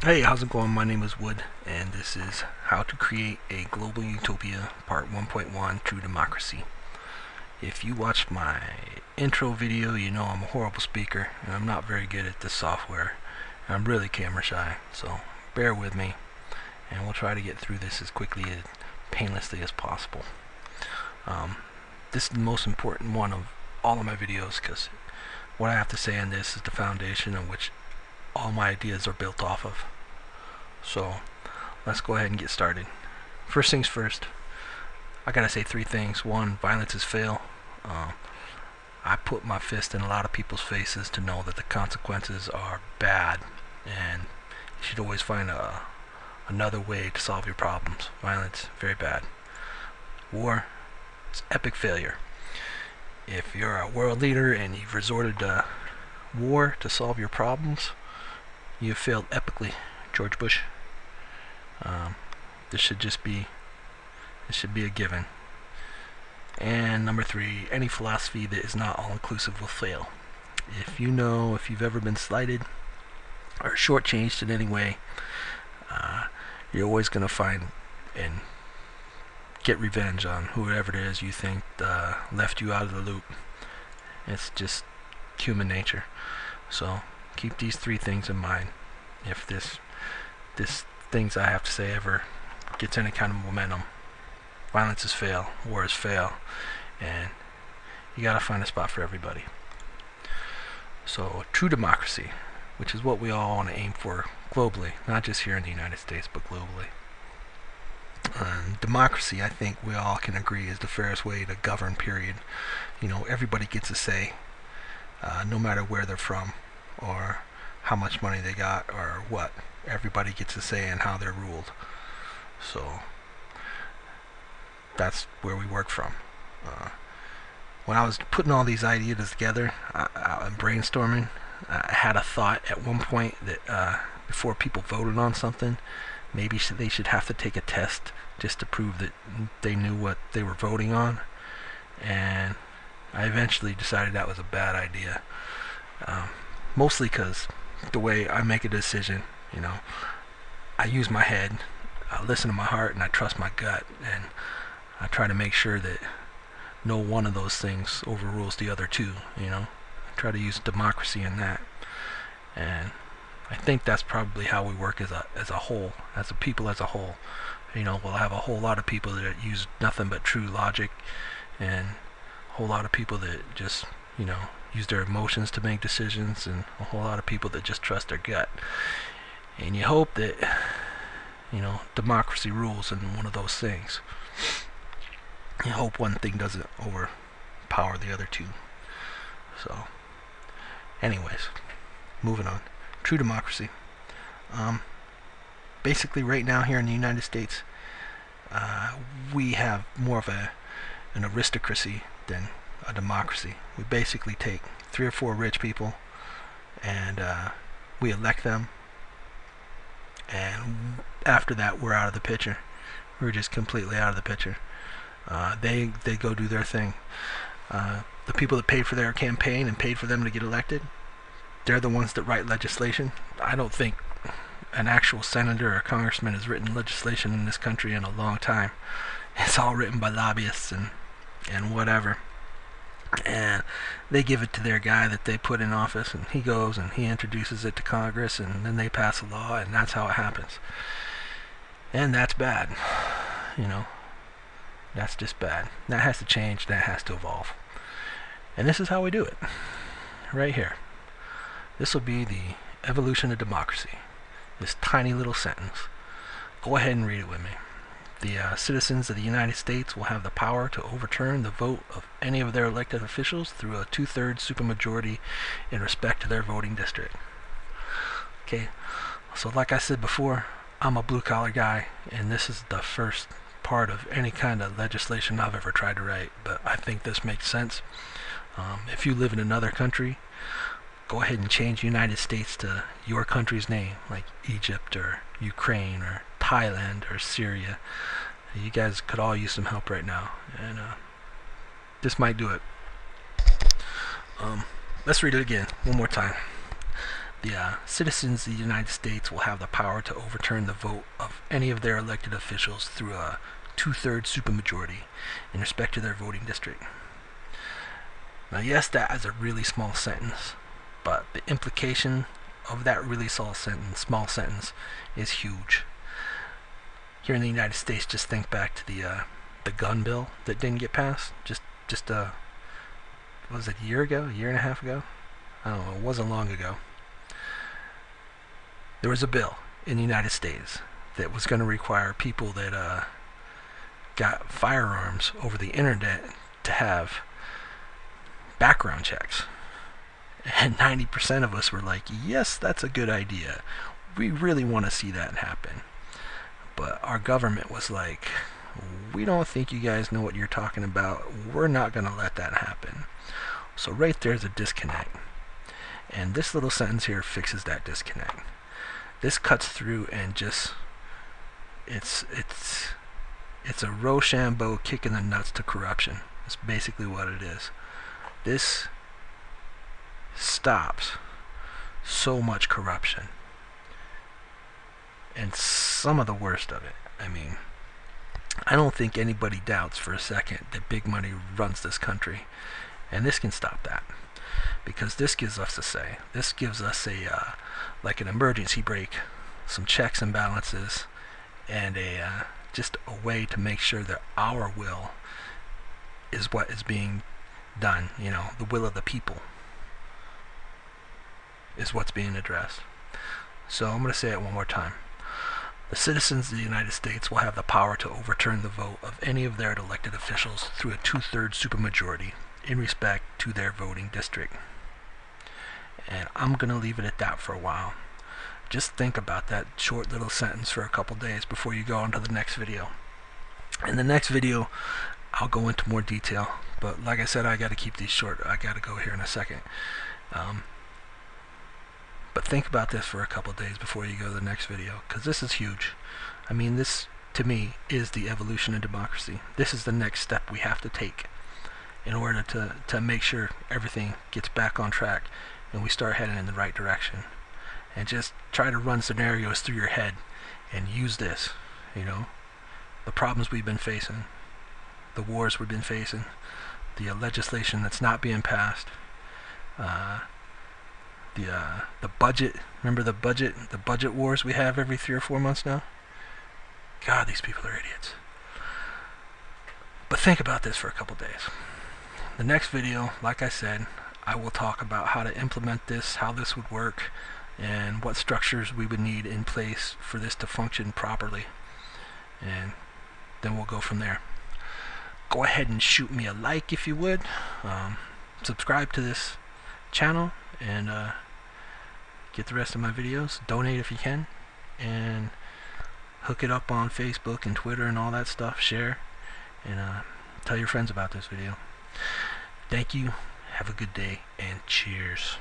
Hey, how's it going? My name is Wood, and this is How to Create a Global Utopia Part 1.1 True Democracy. If you watched my intro video, you know I'm a horrible speaker, and I'm not very good at this software. And I'm really camera shy, so bear with me, and we'll try to get through this as quickly and painlessly as possible. This is the most important one of all of my videos, because what I have to say on this is the foundation on which all my ideas are built off of. So let's go ahead and get started. First things first, I gotta say three things. One, violence is fail. I put my fist in a lot of people's faces to know that the consequences are bad, and you should always find another way to solve your problems. Violence, very bad. War, it's epic failure. If you're a world leader and you've resorted to war to solve your problems, you've failed epically. George Bush. This should be a given. And number three, any philosophy that is not all-inclusive will fail. If you've ever been slighted or shortchanged in any way, you're always going to find and get revenge on whoever it is you think left you out of the loop. It's just human nature. So keep these three things in mind. If this things I have to say ever gets any kind of momentum, violence is fail, war is fail, and you gotta find a spot for everybody. So true democracy, which is what we all want to aim for globally, not just here in the United States, but globally. Democracy, I think we all can agree, is the fairest way to govern, period. Everybody gets a say, no matter where they're from or how much money they got or what. Everybody gets a say in how they're ruled. So that's where we work from. When I was putting all these ideas together, I'm brainstorming, I had a thought at one point that before people voted on something, maybe they should have to take a test just to prove that they knew what they were voting on. And I eventually decided that was a bad idea. Mostly because the way I make a decision, I use my head, I listen to my heart, and I trust my gut, and I try to make sure that no one of those things overrules the other two. I try to use democracy in that, and I think that's probably how we work as a whole, as a people as a whole. We'll have a whole lot of people that use nothing but true logic, and a whole lot of people that just use their emotions to make decisions, and a whole lot of people that just trust their gut. And you hope that democracy rules in one of those things. You hope one thing doesn't overpower the other two. So anyways, moving on. True democracy. Basically right now here in the United States, we have more of an aristocracy than a democracy. We basically take 3 or 4 rich people and we elect them, and after that we're out of the picture. We're just completely out of the picture. They go do their thing. The people that paid for their campaign and paid for them to get elected, they're the ones that write legislation. I don't think an actual senator or congressman has written legislation in this country in a long time. It's all written by lobbyists and whatever. And they give it to their guy that they put in office, and he goes and he introduces it to Congress, and then they pass a law, and that's how it happens. And that's bad. That's just bad. That has to change. That has to evolve. And this is how we do it. Right here. This will be the evolution of democracy. This tiny little sentence. Go ahead and read it with me. The citizens of the United States will have the power to overturn the vote of any of their elected officials through a 2/3 supermajority in respect to their voting district. Okay, so like I said before, I'm a blue-collar guy, and this is the first part of any kind of legislation I've ever tried to write, but I think this makes sense. If you live in another country, go ahead and change United States to your country's name, like Egypt or Ukraine or Thailand or Syria. You guys could all use some help right now, and this might do it. Let's read it again one more time. The citizens of the United States will have the power to overturn the vote of any of their elected officials through a two-thirds supermajority in respect to their voting district. Now, yes, that is a really small sentence, but the implication of that really small sentence is huge. Here in the United States, just think back to the gun bill that didn't get passed. Just what was it, a year and a half ago? I don't know. It wasn't long ago. There was a bill in the United States that was going to require people that got firearms over the internet to have background checks. And 90% of us were like, yes, that's a good idea. We really want to see that happen. But our government was like, we don't think you guys know what you're talking about. We're not going to let that happen. So right there's a disconnect. And this little sentence here fixes that disconnect. This cuts through and just, it's a Rochambeau kick in the nuts to corruption. That's basically what it is. This stops so much corruption. And some of the worst of it. I mean, I don't think anybody doubts for a second that big money runs this country. And this can stop that. Because this gives us a say. This gives us a like an emergency brake, some checks and balances, and just a way to make sure that our will is what is being done. You know, the will of the people is what's being addressed. So I'm going to say it one more time. The citizens of the United States will have the power to overturn the vote of any of their elected officials through a two-thirds supermajority in respect to their voting district. And I'm going to leave it at that for a while. Just think about that short little sentence for a couple days before you go on to the next video. In the next video, I'll go into more detail. But like I said, I got to keep these short. I got to go here in a second. But think about this for a couple days before you go to the next video, because this is huge. I mean, this, to me, is the evolution of democracy. This is the next step we have to take in order to make sure everything gets back on track and we start heading in the right direction. And just try to run scenarios through your head and use this, you know, the problems we've been facing, the wars we've been facing, the legislation that's not being passed, the budget. Remember the budget wars we have every 3 or 4 months now? God, these people are idiots. But think about this for a couple days. The next video, like I said, I will talk about how to implement this, how this would work, and what structures we would need in place for this to function properly. And then we'll go from there. Go ahead and shoot me a like if you would. Subscribe to this channel and get the rest of my videos. Donate if you can, and hook it up on Facebook and Twitter and all that stuff. Share and tell your friends about this video. Thank you. Have a good day and cheers.